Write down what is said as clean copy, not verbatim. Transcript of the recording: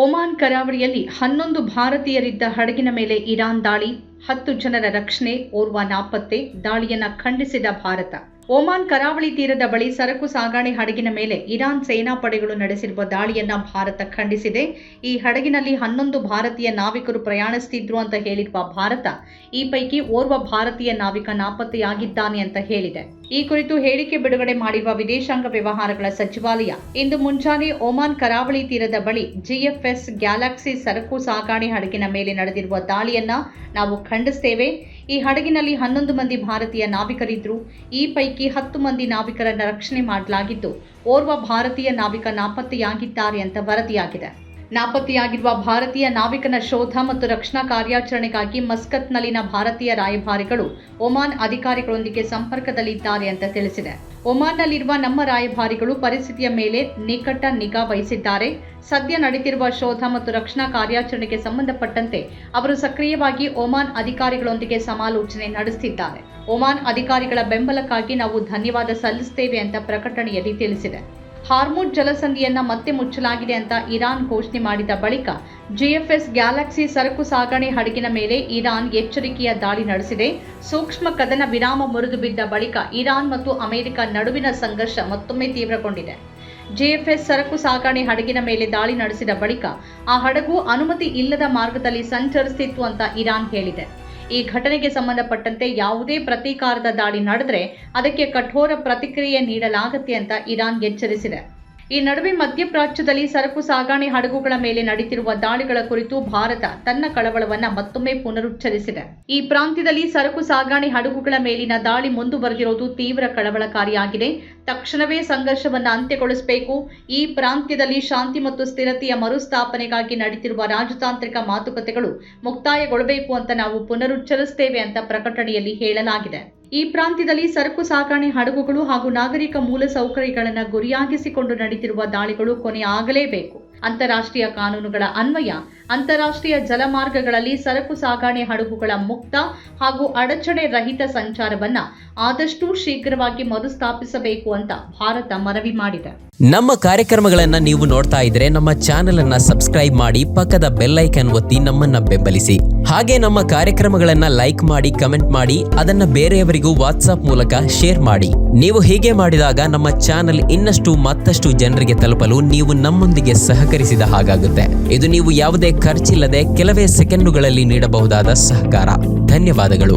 Oman ಕರಾವಳಿಯಲ್ಲಿ 11 ಭಾರತೀಯರಿದ್ದ ಹಡಗಿನ ಮೇಲೆ ಇರಾನ್ ದಾಳಿ, 10 ಜನರ ರಕ್ಷಣೆ, ಓರ್ವ ನಾಪತ್ತೆ. ದಾಳಿಯನ್ನು ಖಂಡಿಸಿದ ಭಾರತ. ಒಮಾನ್ ಕರಾವಳಿ ತೀರದ ಬಳಿ ಸರಕು ಸಾಗಣೆ ಹಡಗಿನ ಮೇಲೆ ಇರಾನ್ ಸೇನಾಪಡೆಗಳು ನಡೆಸಿರುವ ದಾಳಿಯನ್ನ ಭಾರತ ಖಂಡಿಸಿದೆ. ಈ ಹಡಗಿನಲ್ಲಿ 11 ಭಾರತೀಯ ನಾವಿಕರು ಪ್ರಯಾಣಿಸುತ್ತಿದ್ರು ಅಂತ ಹೇಳಿರುವ ಭಾರತ, ಈ ಪೈಕಿ ಓರ್ವ ಭಾರತೀಯ ನಾವಿಕ ನಾಪತ್ತೆಯಾಗಿದ್ದಾನೆ ಅಂತ ಹೇಳಿದೆ. ಈ ಕುರಿತು ಹೇಳಿಕೆ ಬಿಡುಗಡೆ ಮಾಡಿರುವ ವಿದೇಶಾಂಗ ವ್ಯವಹಾರಗಳ ಸಚಿವಾಲಯ, ಇಂದು ಮುಂಜಾನೆ ಒಮಾನ್ ಕರಾವಳಿ ತೀರದ ಬಳಿ ಜಿಎಫ್ಎಸ್ ಗ್ಯಾಲಕ್ಸಿ ಸರಕು ಸಾಗಣೆ ಹಡಗಿನ ಮೇಲೆ ನಡೆದಿರುವ ದಾಳಿಯನ್ನ ನಾವು ಖಂಡಿಸುತ್ತೇವೆ. ಈ ಹಡಗಿನಲ್ಲಿ 11 ಮಂದಿ ಭಾರತೀಯ ನಾವಿಕರಿದ್ದರು. ಈ ಪೈಕಿ 10 ಮಂದಿ ನಾವಿಕರನ್ನು ರಕ್ಷಣೆ ಮಾಡಲಾಗಿದ್ದು, ಓರ್ವ ಭಾರತೀಯ ನಾವಿಕ ನಾಪತ್ತೆಯಾಗಿದ್ದಾರೆ ಅಂತ ವರದಿಯಾಗಿದೆ. ನಾಪತ್ತೆಯಾಗಿರುವ ಭಾರತೀಯ ನಾವಿಕನ ಶೋಧ ಮತ್ತು ರಕ್ಷಣಾ ಕಾರ್ಯಾಚರಣೆಗಾಗಿ ಮಸ್ಕತ್ನಲ್ಲಿನ ಭಾರತೀಯ ರಾಯಭಾರಿಗಳು ಒಮಾನ್ ಅಧಿಕಾರಿಗಳೊಂದಿಗೆ ಸಂಪರ್ಕದಲ್ಲಿದ್ದಾರೆ ಅಂತ ತಿಳಿಸಿದೆ. ಒಮಾನ್ನಲ್ಲಿರುವ ನಮ್ಮ ರಾಯಭಾರಿಗಳು ಪರಿಸ್ಥಿತಿಯ ಮೇಲೆ ನಿಕಟ ನಿಗಾ ವಹಿಸಿದ್ದಾರೆ. ಸದ್ಯ ನಡೆಯುತ್ತಿರುವ ಶೋಧ ಮತ್ತು ರಕ್ಷಣಾ ಕಾರ್ಯಾಚರಣೆಗೆ ಸಂಬಂಧಪಟ್ಟಂತೆ ಅವರು ಸಕ್ರಿಯವಾಗಿ ಒಮಾನ್ ಅಧಿಕಾರಿಗಳೊಂದಿಗೆ ಸಮಾಲೋಚನೆ ನಡೆಸುತ್ತಿದ್ದಾರೆ. ಒಮಾನ್ ಅಧಿಕಾರಿಗಳ ಬೆಂಬಲಕ್ಕಾಗಿ ನಾವು ಧನ್ಯವಾದ ಸಲ್ಲಿಸುತ್ತೇವೆ ಅಂತ ಪ್ರಕಟಣೆಯಲ್ಲಿ ತಿಳಿಸಿದೆ. ಹಾರ್ಮುಜ್ ಜಲಸಂಧಿಯನ್ನ ಮತ್ತೆ ಮುಚ್ಚಲಾಗಿದೆ ಅಂತ ಇರಾನ್ ಘೋಷಣೆ ಮಾಡಿದ ಬಳಿಕ ಜಿಎಫ್ಎಸ್ ಗ್ಯಾಲಕ್ಸಿ ಸರಕು ಸಾಗಣೆ ಹಡಗಿನ ಮೇಲೆ ಇರಾನ್ ಎಚ್ಚರಿಕೆಯ ದಾಳಿ ನಡೆಸಿದೆ. ಸೂಕ್ಷ್ಮ ಕದನ ವಿರಾಮ ಮುರಿದು ಬಿದ್ದ ಬಳಿಕ ಇರಾನ್ ಮತ್ತು ಅಮೆರಿಕ ನಡುವಿನ ಸಂಘರ್ಷ ಮತ್ತೊಮ್ಮೆ ತೀವ್ರಗೊಂಡಿದೆ. ಜಿಎಫ್ಎಸ್ ಸರಕು ಸಾಗಣೆ ಹಡಗಿನ ಮೇಲೆ ದಾಳಿ ನಡೆಸಿದ ಬಳಿಕ ಆ ಹಡಗು ಅನುಮತಿ ಇಲ್ಲದ ಮಾರ್ಗದಲ್ಲಿ ಸಂಚರಿಸುತ್ತಿತ್ತು ಅಂತ ಇರಾನ್ ಹೇಳಿದೆ. ಈ ಘಟನೆಗೆ ಸಂಬಂಧಪಟ್ಟಂತೆ ಯಾವುದೇ ಪ್ರತೀಕಾರದ ದಾಳಿ ನಡೆದರೆ ಅದಕ್ಕೆ ಕಠೋರ ಪ್ರತಿಕ್ರಿಯೆ ನೀಡಲಾಗುತ್ತೆ ಅಂತ ಇರಾನ್ ಎಚ್ಚರಿಸಿದೆ. ಈ ನಡುವೆ ಮಧ್ಯಪ್ರಾಚ್ಯದಲ್ಲಿ ಸರಕು ಸಾಗಣೆ ಹಡಗುಗಳ ಮೇಲೆ ನಡೆಯುತ್ತಿರುವ ದಾಳಿಗಳ ಕುರಿತು ಭಾರತ ತನ್ನ ಕಳವಳವನ್ನು ಮತ್ತೊಮ್ಮೆ ಪುನರುಚ್ಚರಿಸಿದೆ. ಈ ಪ್ರಾಂತ್ಯದಲ್ಲಿ ಸರಕು ಸಾಗಣೆ ಹಡಗುಗಳ ಮೇಲಿನ ದಾಳಿ ಮುಂದುವರೆದಿರುವುದು ತೀವ್ರ ಕಳವಳಕಾರಿಯಾಗಿದೆ. ತಕ್ಷಣವೇ ಸಂಘರ್ಷವನ್ನು ಅಂತ್ಯಗೊಳಿಸಬೇಕು. ಈ ಪ್ರಾಂತ್ಯದಲ್ಲಿ ಶಾಂತಿ ಮತ್ತು ಸ್ಥಿರತೆಯ ಮರುಸ್ಥಾಪನೆಗಾಗಿ ನಡೆಯುತ್ತಿರುವ ರಾಜತಾಂತ್ರಿಕ ಮಾತುಕತೆಗಳು ಮುಕ್ತಾಯಗೊಳ್ಳಬೇಕು ಅಂತ ನಾವು ಪುನರುಚ್ಚರಿಸುತ್ತೇವೆ ಅಂತ ಪ್ರಕಟಣೆಯಲ್ಲಿ ಹೇಳಲಾಗಿದೆ. ಈ ಪ್ರಾಂತ್ಯದಲ್ಲಿ ಸರಕು ಸಾಗಣೆ ಹಡಗುಗಳು ಹಾಗೂ ನಾಗರಿಕ ಮೂಲಸೌಕರ್ಯಗಳನ್ನು ಗುರಿಯಾಗಿಸಿಕೊಂಡು ನಡೆಯುತ್ತಿರುವ ದಾಳಿಗಳು ಕೊನೆಯಾಗಲೇಬೇಕು. ಅಂತಾರಾಷ್ಟ್ರೀಯ ಕಾನೂನುಗಳ ಅನ್ವಯ ಅಂತಾರಾಷ್ಟ್ರೀಯ ಜಲಮಾರ್ಗಗಳಲ್ಲಿ ಸರಕು ಸಾಗಣೆ ಹಡಗುಗಳ ಮುಕ್ತ ಹಾಗೂ ಅಡಚಣೆ ರಹಿತ ಸಂಚಾರವನ್ನ ಆದಷ್ಟು ಶೀಘ್ರವಾಗಿ ಮರುಸ್ಥಾಪಿಸಬೇಕು ಅಂತ ಭಾರತ ಮನವಿ ಮಾಡಿದೆ. ನಮ್ಮ ಕಾರ್ಯಕ್ರಮಗಳನ್ನ ನೀವು ನೋಡ್ತಾ ಇದ್ರೆ ನಮ್ಮ ಚಾನೆಲ್ ಅನ್ನ ಸಬ್ಸ್ಕ್ರೈಬ್ ಮಾಡಿ, ಪಕ್ಕದ ಬೆಲ್ ಐಕಾನ್ ಒತ್ತಿ ನಮ್ಮನ್ನ ಬೆಂಬಲಿಸಿ. ಹಾಗೆ ನಮ್ಮ ಕಾರ್ಯಕ್ರಮಗಳನ್ನ ಲೈಕ್ ಮಾಡಿ, ಕಮೆಂಟ್ ಮಾಡಿ, ಅದನ್ನ ಬೇರೆಯವರಿಗೂ ವಾಟ್ಸ್ಆಪ್ ಮೂಲಕ ಶೇರ್ ಮಾಡಿ. ನೀವು ಹೀಗೆ ಮಾಡಿದಾಗ ನಮ್ಮ ಚಾನೆಲ್ ಮತ್ತಷ್ಟು ಜನರಿಗೆ ತಲುಪಲು ನೀವು ನಮ್ಮೊಂದಿಗೆ ಸಹಕರಿಸಿದ ಹಾಗಾಗುತ್ತೆ. ಇದು ನೀವು ಯಾವುದೇ ಖರ್ಚಿಲ್ಲದೆ ಕೆಲವೇ ಸೆಕೆಂಡುಗಳಲ್ಲಿ ನೀಡಬಹುದಾದ ಸಹಕಾರ. ಧನ್ಯವಾದಗಳು.